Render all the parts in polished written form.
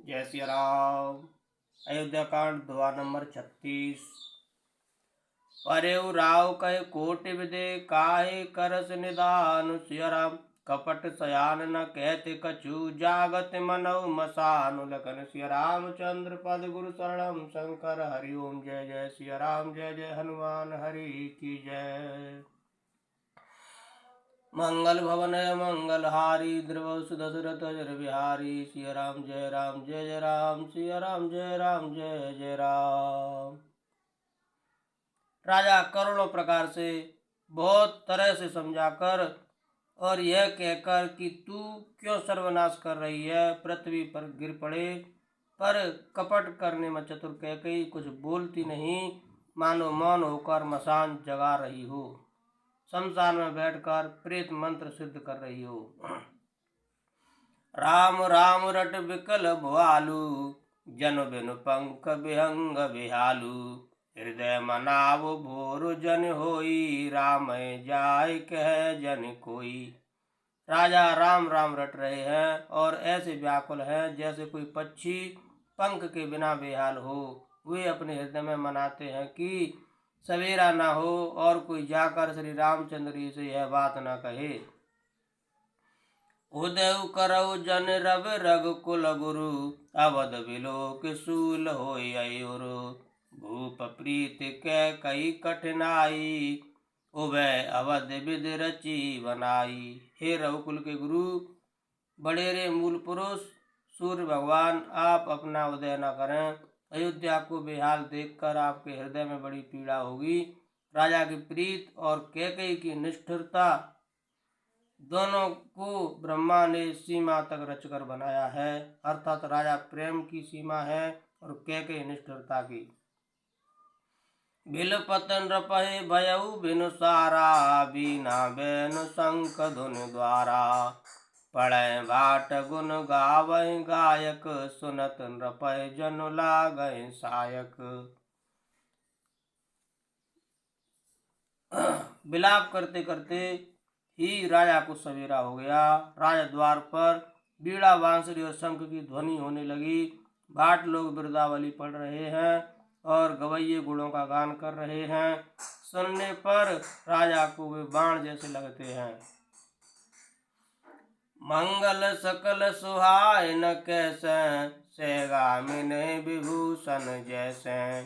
जय सिया राम। अयोध्या कांड दुआ नंबर 36। परेउ राव कहे कोटि विदे काहे करस निदान। सिया राम कपट सयान न कहते कछु जागत मनऊ मसानु। लखन सिया रामचंद्र पद गुरु शरणम शंकर हरि ओम। जय जय सिया राम जय जय हनुमान हरि की जय। मंगल भवन मंगल हारी द्रव सुदशरथ अजर बिहारी। सिया राम जय जय राम सिया राम जय जय राम। राजा करोड़ों प्रकार से बहुत तरह से समझाकर और यह कहकर कि तू क्यों सर्वनाश कर रही है, पृथ्वी पर गिर पड़े, पर कपट करने में चतुर कैकेयी कुछ बोलती नहीं, मानो मौन होकर मसान जगा रही हो, शमशान में बैठकर प्रेत मंत्र सिद्ध कर रही हो। राम राम रट विकल भुआलु, जन बिनु पंख विहंग बिहालु। हृदय मनाव भोर जन होई, राम जाय कह जन कोई। राजा राम राम रट रहे हैं और ऐसे व्याकुल हैं जैसे कोई पक्षी पंख के बिना बेहाल हो। वे अपने हृदय में मनाते हैं कि सवेरा न हो और कोई जाकर श्री रामचंद्र जी से यह बात न कहे। उदय करऊ जन रव रघुकुल गुरु, अवध बिलोक शूल होय अयुरु। भूप प्रीत कै कई कठिनाई, उभय अवध विद रची बनाई। हे रघुकुल के गुरु, बड़ेरे मूल पुरुष सूर्य भगवान, आप अपना उदय न करें। अयोध्या को बेहाल देखकर आपके हृदय में बड़ी पीड़ा होगी। राजा की प्रीत और कैकेयी की निष्ठुरता दोनों को ब्रह्मा ने सीमा तक रचकर बनाया है, अर्थात राजा प्रेम की सीमा है और कैकेयी निष्ठुरता की। बिल पतन रपहे भयउ बिनु सारा, बीना बैनु शंख धुन द्वारा। पढ़े बाट गुण गावहि गायक, सुनत नृपय जनु लागहि सायक। विलाप करते करते ही राजा को सवेरा हो गया। राजा द्वार पर बीड़ा बांसुरी और शंख की ध्वनि होने लगी। भाट लोग बिरदावली पढ़ रहे हैं और गवैये गुणों का गान कर रहे हैं। सुनने पर राजा को वे बाण जैसे लगते हैं। मंगल सकल सुहाय न कैसे, सेगामिन विभूषण जैसे।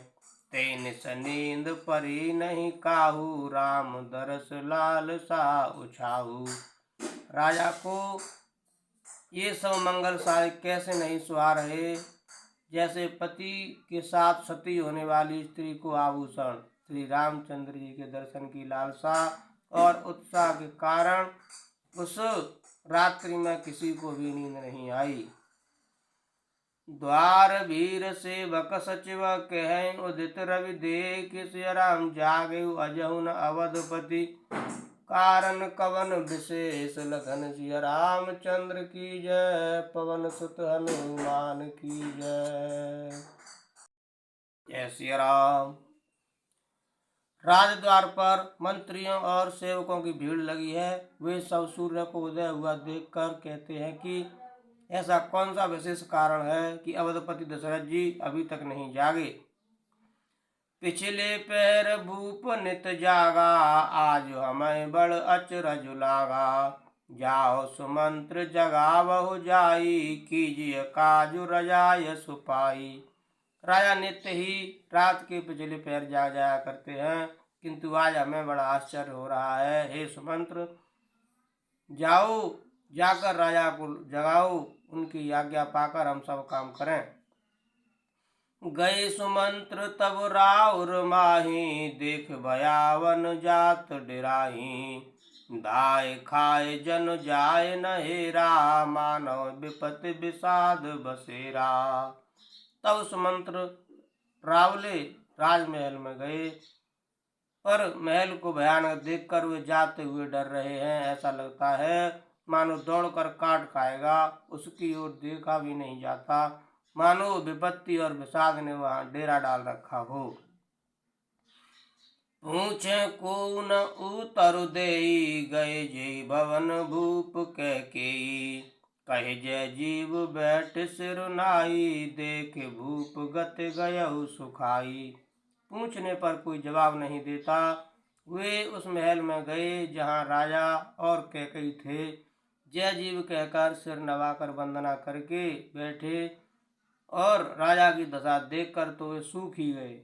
तेन नींद परी नहीं काहू, राम दरस लाल सा उछाहू। राजा को ये सब मंगल सारे कैसे नहीं सुहा रहे, जैसे पति के साथ सती होने वाली स्त्री को आभूषण। श्री रामचंद्र जी के दर्शन की लालसा और उत्साह के कारण उस रात्रि में किसी को भी नींद नहीं आई। द्वार भीर सेवक सचिव कहें, उदित रवि देख सिया राम जागेउ अजहु न अवधपति। कारण कवन विशेष, लखन सिया रामचंद्र की जय, पवन सुत हनुमान की जय। जय सिया राम। राजद्वार पर मंत्रियों और सेवकों की भीड़ लगी है। वे सब सूर्य को उदय हुआ देखकर कहते हैं कि ऐसा कौन सा विशेष कारण है कि अवधपति दशरथ जी अभी तक नहीं जागे। पिछले पैर भूप नित जागा, आज हमें बड़ अचरज लागा। जाओ सुमंत्र जगावहु जाई, कीजिए काजु रजाय सुपाई। राजा नित्य ही रात के पिछले पैर जाग जाया करते हैं, किंतु आज हमें बड़ा आश्चर्य हो रहा है। हे सुमंत्र, जाओ जाकर राजा को जगाओ, उनकी आज्ञा पाकर हम सब काम करें। गए सुमंत्र तब राउर माही, देख भयावन जात डिराही। दाय खाए जन जाय न हेरा, मानव विपत्ति विषाद बसेरा। तब सुमंत्र रावले राजमहल में गए, पर महल को भयानक देखकर वे जाते हुए डर रहे हैं। ऐसा लगता है मानो दौड़कर काट खाएगा, उसकी ओर देखा भी नहीं जाता, मानो विपत्ति और विषाद ने वहां डेरा डाल रखा हो। पूछे को न उतर देई, गए जे भवन भूप कैकेयी। कहे जय जीव बैठ सिर नाई, देख भूप गत गयउ सुखाई। पूछने पर कोई जवाब नहीं देता। वे उस महल में गए जहाँ राजा और कैकई थे। जय जीव कहकर सिर नवाकर वंदना करके बैठे और राजा की दशा देखकर तो वे सूख ही गए।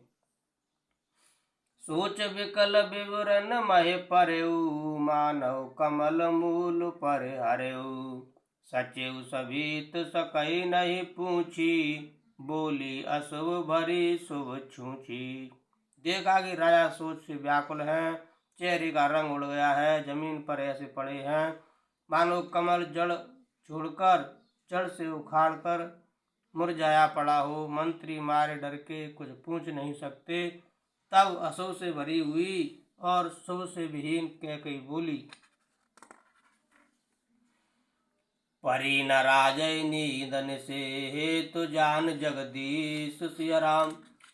सोच विकल विवरण महे परेऊ, मानव कमल मूल पर हरेऊ। सचिव सभीत सकई नहीं पूछी, बोली अशुभ भरी शुभ छूछी। देखा कि राजा सोच से व्याकुल हैं, चेहरे का रंग उड़ गया है, जमीन पर ऐसे पड़े हैं मानो कमल जड़ छोड़कर जड़ से उखाड़कर मुरझाया पड़ा हो। मंत्री मारे डर के कुछ पूछ नहीं सकते। तब अशुभ से भरी हुई और शुभ से विहीन कैकई बोली, परी न राजय नीदन से हेतु जान जगदीश सिया राम।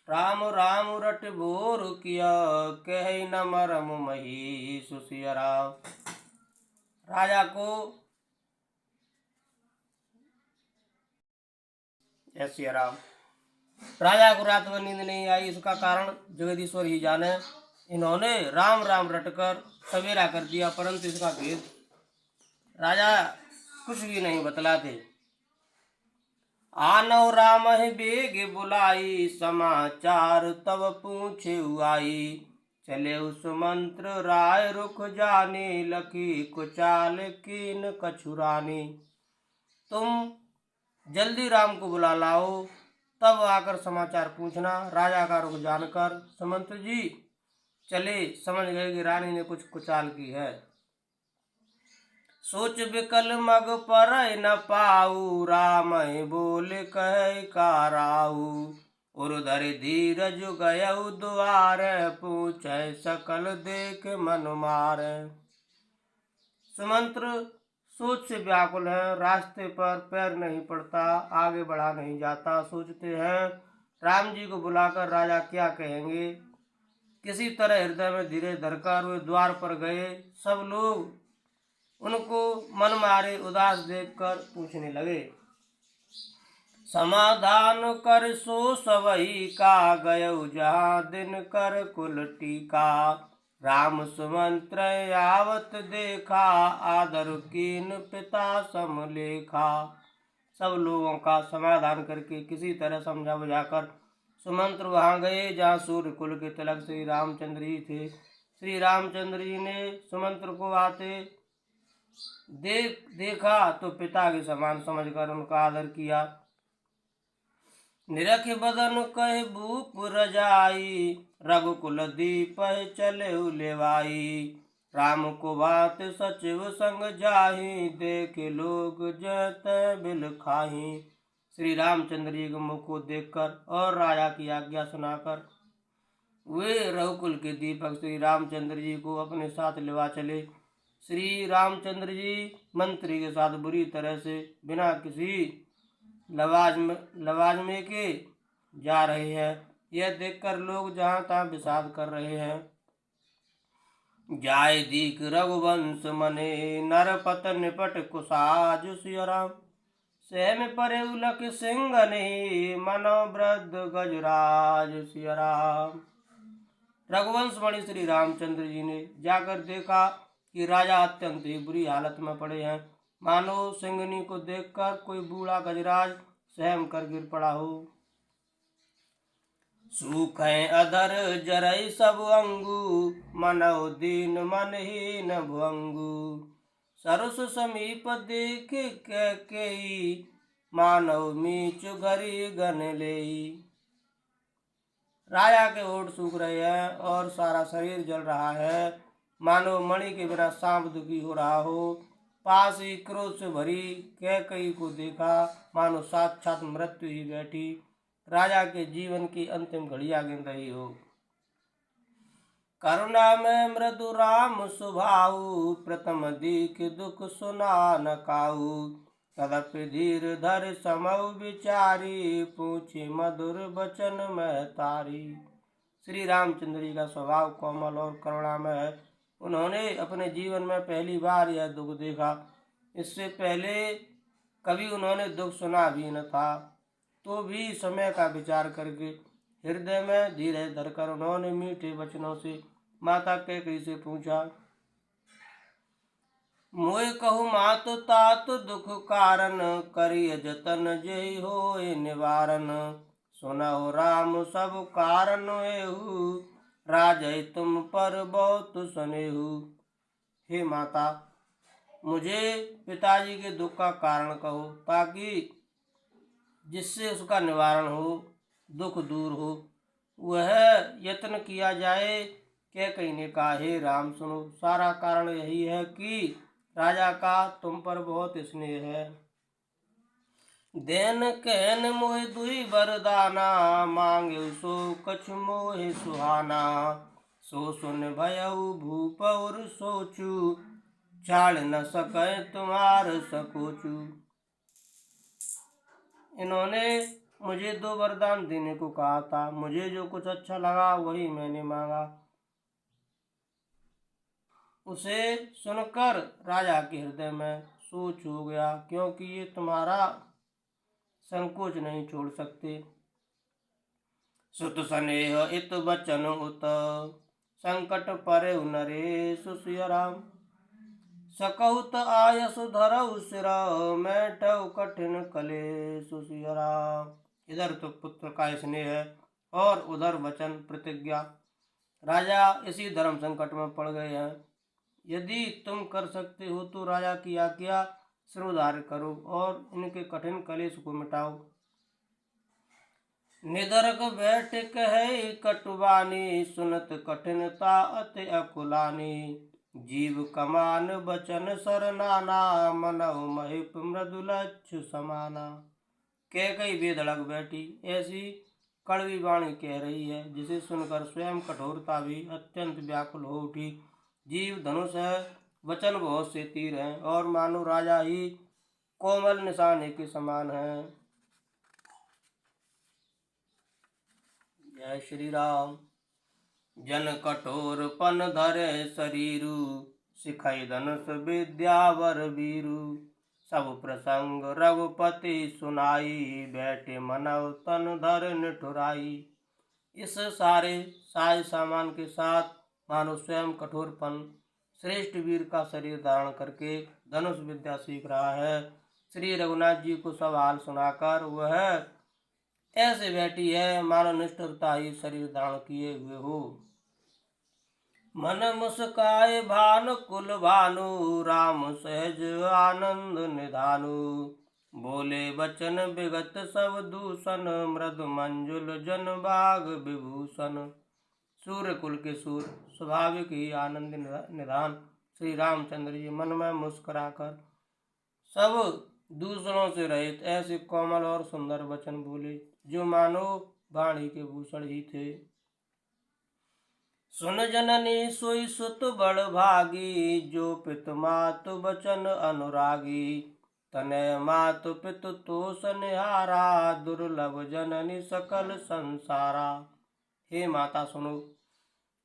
राम राम रट भोर किया, कह न मरम मही सुसिया राम। राजा को सिया राम। राजा को रात में नींद नहीं आई, इसका कारण जगदीश्वर ही जाने। इन्होंने राम राम रटकर सवेरा कर दिया, परंतु इसका भेद राजा कुछ भी नहीं बतलाते। आनव राम है बेग बुलाई, समाचार तब पूछे आई। चले उस मंत्र राय रुख जाने, लखी कुचाल कीन कछुरानी। तुम जल्दी राम को बुला लाओ, तब आकर समाचार पूछना। राजा का रुख जानकर सुमंत्र जी चले, समझ गए कि रानी ने कुछ कुचाल की है। सोच विकल मग पर न पाऊ, राम बोल कह काराऊ। उर्धर धीरज गयउ द्वार, पूछे सकल देख मन मार। सुमंत्र सोच से व्याकुल है, रास्ते पर पैर नहीं पड़ता, आगे बढ़ा नहीं जाता। सोचते हैं राम जी को बुलाकर राजा क्या कहेंगे। किसी तरह हृदय में धीरे धरकर वे द्वार पर गए। सब लोग उनको मन मारे उदास देखकर पूछने लगे, समाधान कर सो सवही का, गयउ जहाँ दिन कर कुल टीका। राम सुमंत्र आवत देखा, आदर कीन पिता समलेखा। सब लोगों का समाधान करके किसी तरह समझा बुझाकर सुमंत्र वहां गए जहाँ सूर्य कुल के तिलक श्री रामचंद्र जी थे। श्री रामचंद्र जी ने सुमंत्र को आते देखा तो पिता के समान समझकर उनका आदर किया। निरख बदन कह भूप रजाई, रघुकुल दीप चले लेवाई। राम को बात सचिव संग जाही, देखे लोग जत बिल खाही। श्री रामचंद्र जी के मुख को देखकर और राजा की आज्ञा सुनाकर वे रघुकुल के दीपक श्री रामचंद्र जी को अपने साथ लेवा चले। श्री रामचंद्र जी मंत्री के साथ बुरी तरह से बिना किसी लवाजमे के जा रहे हैं। यह देखकर लोग जहाँ तहाँ विषाद कर रहे हैं। जाय दीक रघुवंश मने, नरपत निपट कुसाज सिया राम। सहम परे उलक सिंह ने, मनो वृद्ध गजराज सिया राम। रघुवंश मणि श्री रामचंद्र जी ने जाकर देखा कि राजा अत्यंत ही बुरी हालत में पड़े हैं, मानो सिंगनी को देखकर कोई बूढ़ा गजराज सहम कर गिर पड़ा हो। सूखे अधर जरई सब अंगू, मनौ दीन मनहीन भुअंगू। सरस समीप देख कैकेयी, मानव मीचु घरी गन लेई। राजा के होठ सूख रहे हैं और सारा शरीर जल रहा है, मानो मणि के बिना सांप दुखी हो रहा हो। पास ही क्रोध से भरी कैकेयी को देखा, मानो साक्षात मृत्यु ही बैठी राजा के जीवन की अंतिम घड़ियां गिन रही हो। करुणा में मृदु राम सुभाऊ, प्रथम दीख दुख सुना न काऊ। तदपि धीर धर समौ विचारी, पूछे मधुर बचन में तारी। श्री रामचंद्र जी का स्वभाव कोमल और करुणामय है। उन्होंने अपने जीवन में पहली बार यह दुख देखा। इससे पहले कभी उन्होंने दुख सुना भी न था, तो भी समय का विचार करके हृदय में धीरे धरकर उन्होंने मीठे वचनों से माता कैकेयी से पूछा, मोय कहु मातु तातु दुख कारण, करिय जतन जेहि होय निवारण। सुनहु राम सब कारण एहु, राजै तुम पर बहुत स्नेहु। हे माता, मुझे पिताजी के दुख का कारण कहो, ताकि जिससे उसका निवारण हो, दुख दूर हो, वह यत्न किया जाए। कैकेयी ने कहा, हे राम सुनो, सारा कारण यही है कि राजा का तुम पर बहुत स्नेह है। देन कहन मोहि दुई वरदाना, मांगे सो कछु मोहि सुहाना। सो सुन भयउ भूप और सोचू, छाड़ न सके तुम्हार सकोचू। इन्होंने मुझे 2 वरदान देने को कहा था, मुझे जो कुछ अच्छा लगा वही मैंने मांगा। उसे सुनकर राजा के हृदय में सोच हो गया, क्योंकि ये तुम्हारा संकोच नहीं छोड़ सकते। सुत स्नेह इत बचन उत, संकट परे नरेशु सिय राम। सकहुत आयस धरऊ सिर, मैटऊ कठिन कलेशु सिय राम। इधर तो पुत्र का स्नेह है और उधर वचन प्रतिज्ञा। राजा इसी धर्म संकट में पड़ गए हैं। यदि तुम कर सकते हो तो राजा की आज्ञा सिरोधार्य करो और इनके कठिन कलेश को मिटाओ। निदरक बैठ कहे कटुबानी, सुनत कठिनता अति अकुलानी। जीव कमान बचन सर नाना, मनहु महिप मृदुलच्छु समाना। कैकेयी बेधड़क बैठी ऐसी कड़वी वाणी कह रही है, जिसे सुनकर स्वयं कठोरता भी अत्यंत व्याकुल हो उठी। जीव धनुष है, वचन बहुत से तीर हैं, और मानो राजा ही कोमल निशाने के समान है। जय श्री राम। जन कठोर पन धरे शरीरु, सिखै धनुष विद्यावर वीरु। सब प्रसंग रघुपति सुनाई, बैठे मनव तन धर निठुराई। इस सारे साज सामान के साथ मानो स्वयं कठोरपन श्रेष्ठ वीर का शरीर धारण करके धनुष विद्या सीख रहा है। श्री रघुनाथ जी को सब हाल सुनाकर वह ऐसे बैठी है मानो निष्ठुरता ही शरीर धारण किए हुए हो। मन मुस्काए भानु कुल भानु, राम सहज आनंद निधानु। बोले वचन विगत सब दूषण, मृदु मंजुल जन बाग विभूषण। सूर्य कुल के सूर्य स्वाभाविक ही आनंद निधान श्री रामचंद्र जी मन में मुस्कुराकर सब दूसरों से रहित ऐसे कोमल और सुंदर वचन बोले, जो मानो वाणी के भूषण ही थे। सुन जननी सोई सुत बड़ भागी, जो पितु मातु बचन अनुरागी। तनय मातु पितु तोष निहारा, दुर्लभ जननी सकल संसारा। हे माता सुनो,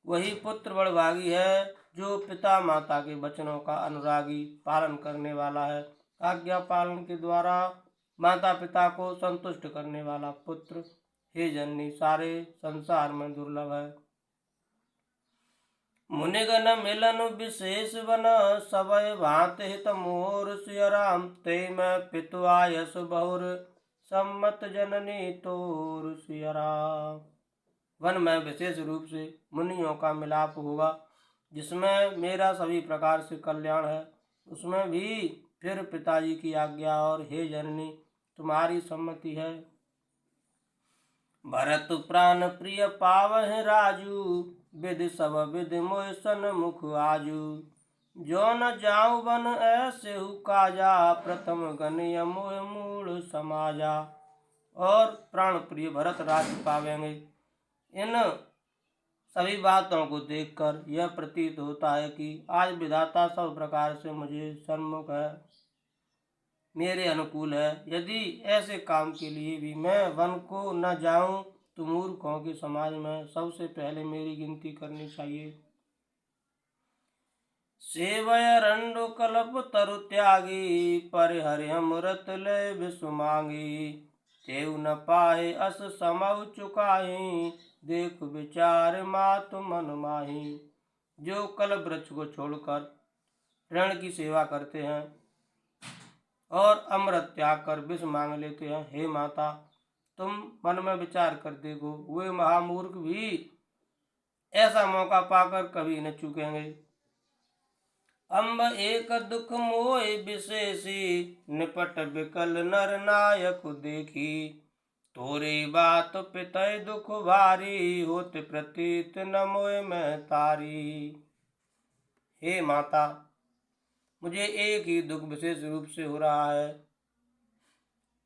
वही पुत्र बड़भागी है जो पिता माता के वचनों का अनुरागी पालन करने वाला है। आज्ञा पालन के द्वारा माता पिता को संतुष्ट करने वाला पुत्र हे जननी सारे संसार में दुर्लभ है। मुनिगण मिलन विशेष बन, सबय भांत हित मोर सिय राम। ते मैं पितु आयस बहुर, सम्मत जननी तोर सिय राम। वन में विशेष रूप से मुनियों का मिलाप होगा, जिसमें मेरा सभी प्रकार से कल्याण है। उसमें भी फिर पिताजी की आज्ञा और हे जननी तुम्हारी सम्मति है। भरत प्राण प्रिय पावह राजू, विधि सब विधि मोह सन मुख आजू। जो न जाऊं बन ऐसे हु काजा, प्रथम गनिय मोह मूल समाजा। और प्राण प्रिय भरत राज्य पावेंगे। इन सभी बातों को देखकर यह प्रतीत होता है कि आज विधाता सब प्रकार से मुझे सन्मुख है, मेरे अनुकूल है। यदि ऐसे काम के लिए भी मैं वन को न जाऊं तो मूर्खों के समाज में सबसे पहले मेरी गिनती करनी चाहिए। सेवय रंडु कल्प तरु त्यागी, परिहरि अमृत लय विषु मांगी। तेउ न पाए अस समउ चुकाही, देख विचार मातु मन माही। जो कल्प वृक्ष को छोड़कर ऋण की सेवा करते हैं और अमृत त्याग कर विष मांग लेते हैं, हे माता तुम मन में विचार कर देखो, वे महामूर्ख भी ऐसा मौका पाकर कभी न चूकेंगे। अम्ब एक दुख मोह विशेषी, निपट बिकल नर नायक देखी। तोरे बात पितय दुख भारी, होत प्रतीत न मोह में तारी। हे माता मुझे एक ही दुख विशेष रूप से हो रहा है,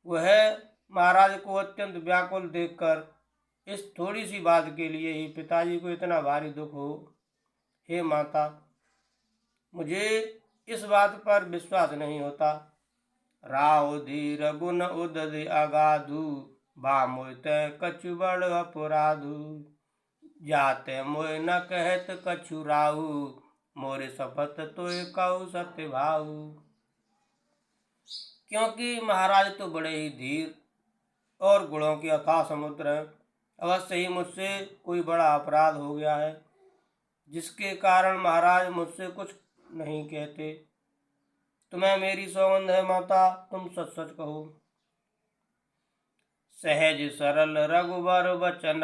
वह महाराज को अत्यंत व्याकुल देखकर इस थोड़ी सी बात के लिए ही पिताजी को इतना भारी दुख हो। हे माता मुझे इस बात पर विश्वास नहीं होता। राव धीर गुण उदद अगाधु, बामोत कछु बड़ अपराधु। जाते मोय न कहत कछु राहु, मोरे शपथ तोय कहु सत्य भाऊ। क्योंकि महाराज तो बड़े ही धीर और गुणों के अथाह समुद्र हैं, अवश्य ही मुझसे कोई बड़ा अपराध हो गया है, जिसके कारण महाराज मुझसे कुछ नहीं कहते। तुम्हें मेरी सौगंध है माता, तुम सच सच कहो। सहज सरल रघुबर बचन,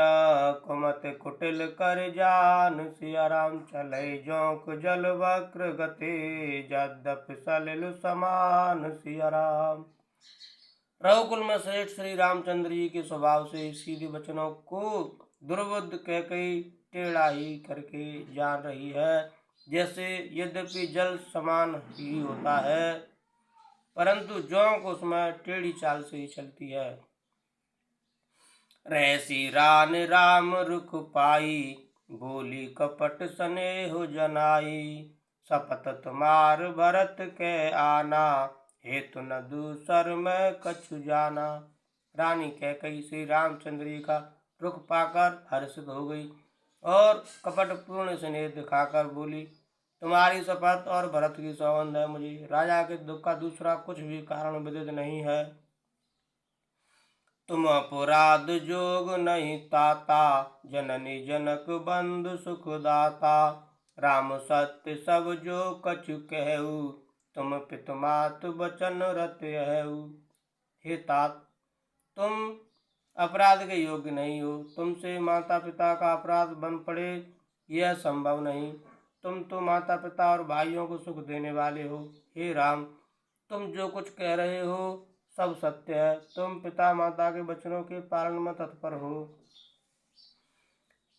कुमत कुटिल कर जान। सिया राम चले जोंक जल वक्र गते, यद्यपि सलिल समान। सिया राम। रघुकुल में श्रेष्ठ श्री रामचंद्र जी के स्वभाव से सीधे वचनों को दुर्बुद्ध कैकई टेढ़ा ही करके जान रही है। जैसे यद्यपि जल समान ही होता है, परंतु जोंक उसमें टेढ़ी चाल से ही चलती है। रहसी रान राम रुख पाई, बोली कपट स्नेह जनाई। शपथ तुम्हार भरत के आना, हेतु न दूसर में कछु जाना। रानी कैकई श्री रामचंद्र जी का रुख पाकर हर्षित हो गई और कपट पूर्ण स्नेह दिखाकर बोली, तुम्हारी शपथ और भरत की सौगंध है, मुझे राजा के दुख का दूसरा कुछ भी कारण विदित नहीं है। तुम अपराध जोग नहीं ताता, जननी जनक बंधु सुखदाता। राम सत्य सब जो कछु कहु, तुम पितुमातु बचन रत हऊ। हे तात तुम अपराध के योग्य नहीं हो, तुमसे माता पिता का अपराध बन पड़े यह संभव नहीं। तुम तो माता पिता और भाइयों को सुख देने वाले हो। हे राम तुम जो कुछ कह रहे हो सब सत्य है, तुम पिता माता के वचनों के पालन में तत्पर हो।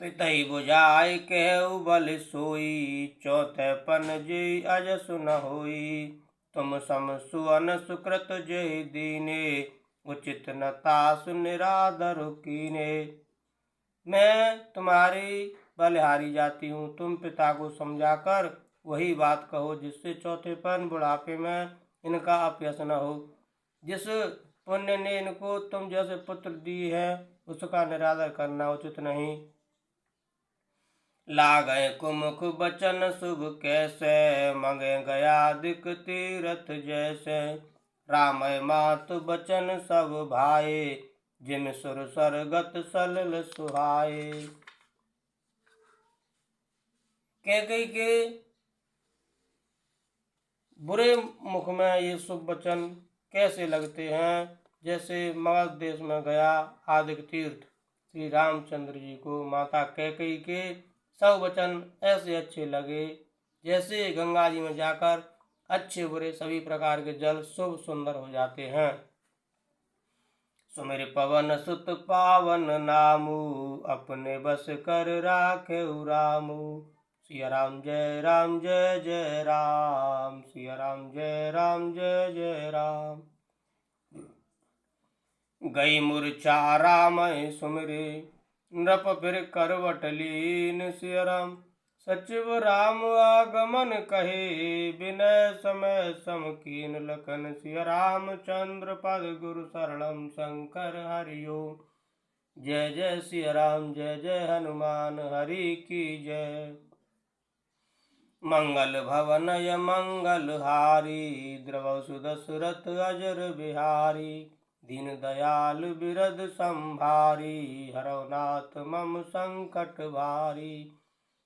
पितई बुझाए कहु बल सोई, चौथे पन जी अजस न होई। तुम सम सुअन सुकृत जय दीने, उचित न तासु निरादर कीने। मैं तुम्हारी बलिहारी जाती हूँ, तुम पिता को समझाकर वही बात कहो जिससे चौथेपन बुढ़ापे में इनका अपयश न हो। जिस पुण्य ने इनको तुम जैसे पुत्र दिए हैं उसका निरादर करना उचित नहीं। लागय कुमुख बचन शुभ कैसे, मंगे गया दिक तीरथ जैसे। रामय मातु बचन सब भाए, जिम सुर सरगत सलिल सुहाए। कैकई के बुरे मुख में ये शुभ वचन कैसे लगते हैं, जैसे मगध देश में गया आदिक तीर्थ श्री रामचंद्र जी को माता कैकई के सब वचन ऐसे अच्छे लगे जैसे गंगा जी में जाकर अच्छे बुरे सभी प्रकार के जल शुभ सुंदर हो जाते हैं। सुमिर पवन सुत पावन नामू, अपने बस कर राखे रामू। सिया राम जय राम जय जय राम, सिया राम जय राम जय जय राम। गई मूर्छा राम सुमिरे, नृप फिर करवट लीन। सिया राम सचिव राम आगमन कहे, विनय समय समकीन लखन। सिया रामचंद्र पद गुरु शरणम शंकर हरिओ। जय जय सिया राम जय जय हनुमान हरि की जय। मंगल भवनय मंगल हारी, द्रवौ सुदशरथ अजर बिहारी। दीन दयाल बिरद संभारी, हरौ नाथ मम संकट भारी।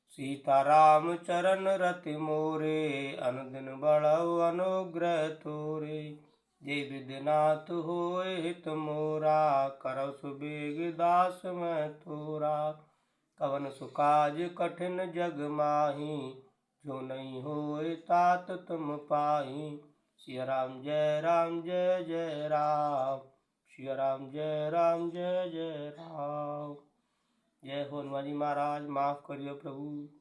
सीताराम चरण रति मोरे, अनुदिन बढ़ौ अनुग्रह तोरे। जय विद्यनाथ होय हित मोरा, करौ सुबेग दास मैं तोरा। कवन सुकाज कठिन जग माही, जो नहीं होए तात तुम पाही। सिया राम जय राम जय जय राम, सिया राम जय राम जय जय राम। जय हो हनुमान जी महाराज, माफ करियो प्रभु।